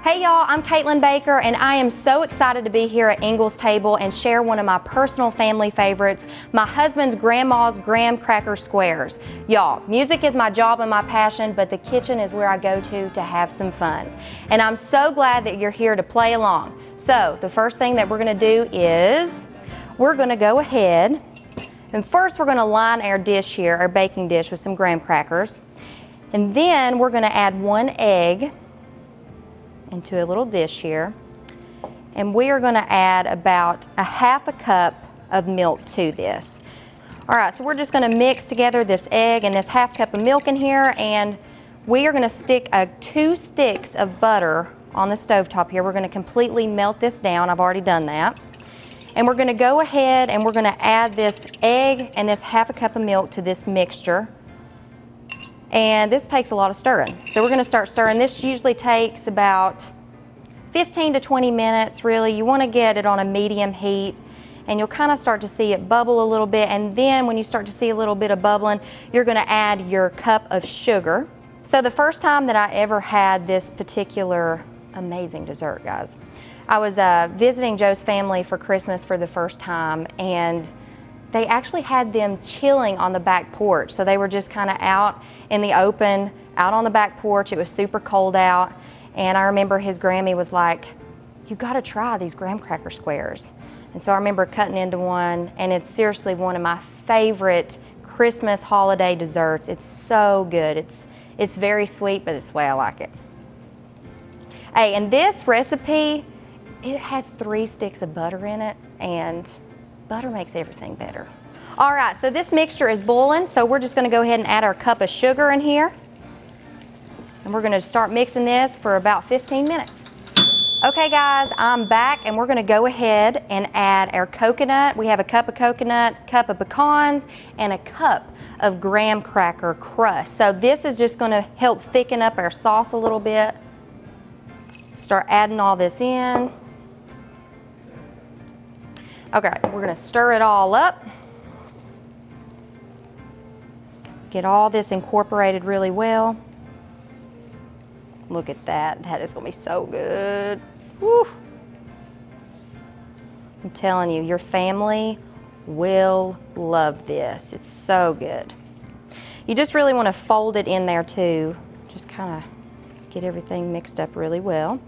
Hey y'all, I'm Caitlin Baker and I am so excited to be here at Ingles table and share one of my personal family favorites, my husband's grandma's graham cracker squares. Y'all, music is my job and my passion, but the kitchen is where I go to have some fun. And I'm so glad that you're here to play along. So the first thing that we're gonna do is we're gonna go ahead and first we're gonna line our dish here, our baking dish, with some graham crackers. And then we're gonna add 1 egg into a little dish here, and we are going to add about a 1/2 cup of milk to this. All right, so we're just going to mix together this egg and this 1/2 cup of milk in here, and we are going to stick 2 sticks of butter on the stovetop here. We're going to completely melt this down. I've already done that. And we're going to go ahead and we're going to add this egg and this 1/2 cup of milk to this mixture. And this takes a lot of stirring. So we're gonna start stirring. This usually takes about 15 to 20 minutes, really. You wanna get it on a medium heat, and you'll kind of start to see it bubble a little bit. And then when you start to see a little bit of bubbling, you're gonna add your cup of sugar. So the first time that I ever had this particular amazing dessert, guys, I was visiting Joe's family for Christmas for the first time, and they actually had them chilling on the back porch. So they were just kind of out in the open, out on the back porch. It was super cold out. And I remember his Grammy was like, "You gotta try these graham cracker squares." And so I remember cutting into one, and it's seriously one of my favorite Christmas holiday desserts. It's so good. It's very sweet, but it's the way I like it. Hey, and this recipe, it has 3 sticks of butter in it, and butter makes everything better. All right, so this mixture is boiling, so we're just gonna go ahead and add our cup of sugar in here. And we're gonna start mixing this for about 15 minutes. Okay guys, I'm back, and we're gonna go ahead and add our coconut. We have a cup of coconut, cup of pecans, and a cup of graham cracker crust. So this is just gonna help thicken up our sauce a little bit. Start adding all this in. Okay, we're gonna stir it all up. Get all this incorporated really well. Look at that, that is gonna be so good. Woo. I'm telling you, your family will love this. It's so good. You just really wanna fold it in there too. Just kinda get everything mixed up really well.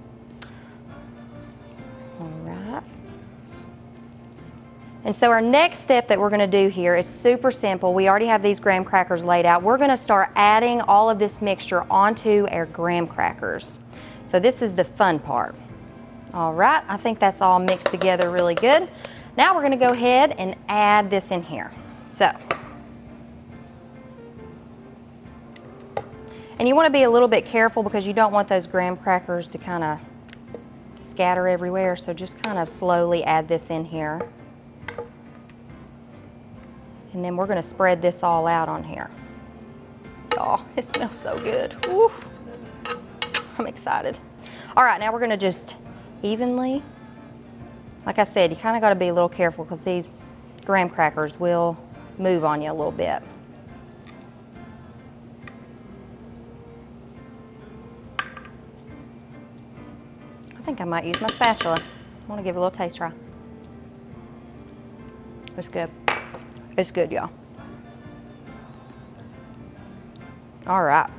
All right. And so our next step that we're gonna do here is super simple. We already have these graham crackers laid out. We're gonna start adding all of this mixture onto our graham crackers. So this is the fun part. All right, I think that's all mixed together really good. Now we're gonna go ahead and add this in here. So, and you wanna be a little bit careful because you don't want those graham crackers to kinda scatter everywhere. So just kind of slowly add this in here. And then we're gonna spread this all out on here. Oh, it smells so good. Woo. I'm excited. All right, now we're gonna just evenly, like I said, you kinda gotta be a little careful because these graham crackers will move on you a little bit. I think I might use my spatula. I wanna give it a little taste try. It's good. It's good, y'all. All right.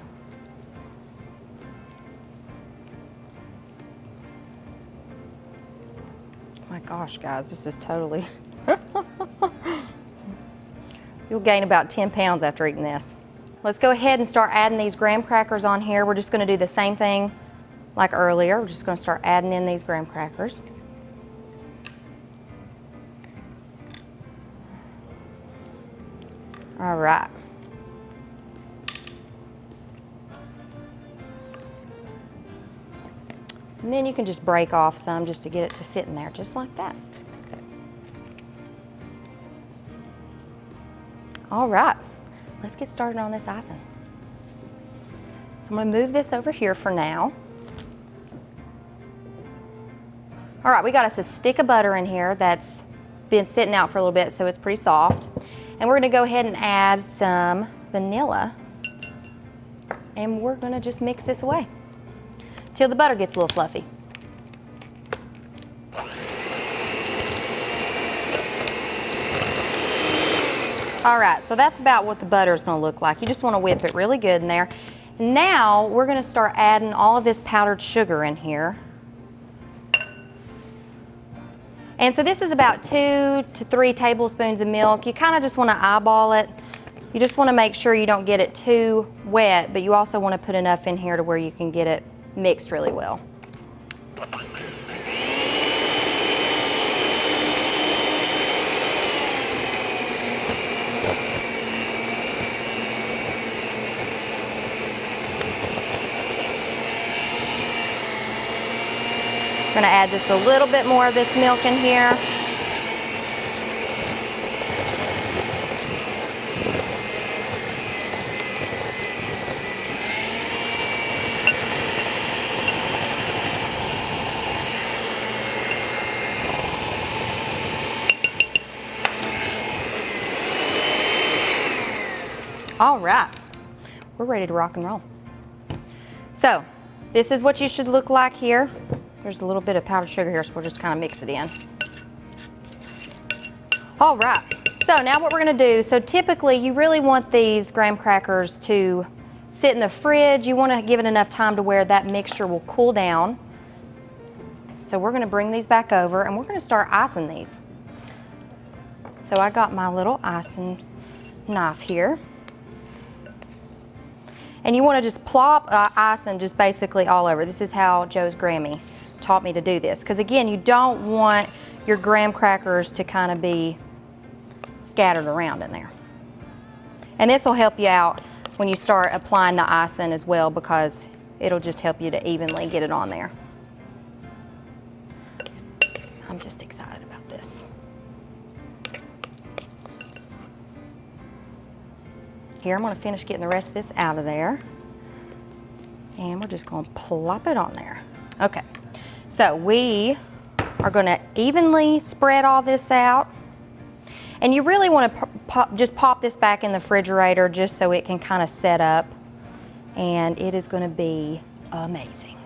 My gosh, guys, this is totally... You'll gain about 10 pounds after eating this. Let's go ahead and start adding these graham crackers on here. We're just gonna do the same thing like earlier. We're just gonna start adding in these graham crackers. All right. And then you can just break off some just to get it to fit in there, just like that. All right, let's get started on this icing. So I'm gonna move this over here for now. All right, we got us a stick of butter in here that's been sitting out for a little bit, so it's pretty soft. And we're gonna go ahead and add some vanilla, and we're gonna just mix this away. till the butter gets a little fluffy. All right, so that's about what the butter is going to look like. You just want to whip it really good in there. Now we're going to start adding all of this powdered sugar in here. And so this is about 2 to 3 tablespoons of milk. You kind of just want to eyeball it. You just want to make sure you don't get it too wet, but you also want to put enough in here to where you can get it mixed really well. I'm going to add just a little bit more of this milk in here. All right, we're ready to rock and roll. So this is what you should look like here. There's a little bit of powdered sugar here, so we'll just kind of mix it in. All right, so now what we're gonna do, so typically you really want these graham crackers to sit in the fridge. You wanna give it enough time to where that mixture will cool down. So we're gonna bring these back over and we're gonna start icing these. So I got my little icing knife here. And you wanna just plop icing just basically all over. This is how Joe's Grammy taught me to do this, because again, you don't want your graham crackers to kind of be scattered around in there. And this will help you out when you start applying the icing as well, because it'll just help you to evenly get it on there. I'm just excited about this. Here, I'm going to finish getting the rest of this out of there, and we're just going to plop it on there. Okay. So we are going to evenly spread all this out, and you really want to just pop this back in the refrigerator just so it can kind of set up, and it is going to be amazing.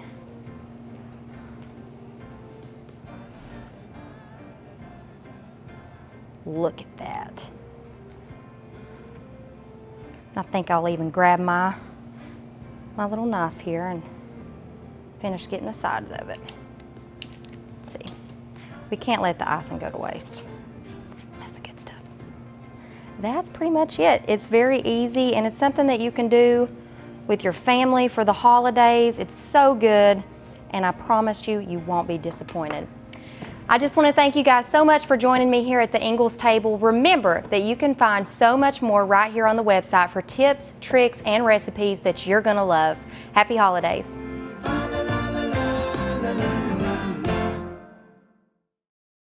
Look at that. I think I'll even grab my little knife here and finish getting the sides of it. See, we can't let the icing go to waste. That's the good stuff. That's pretty much it. It's very easy, and it's something that you can do with your family for the holidays. It's so good, and I promise you, you won't be disappointed. I just want to thank you guys so much for joining me here at the Ingles table. Remember that you can find so much more right here on the website for tips, tricks, and recipes that you're going to love. Happy holidays.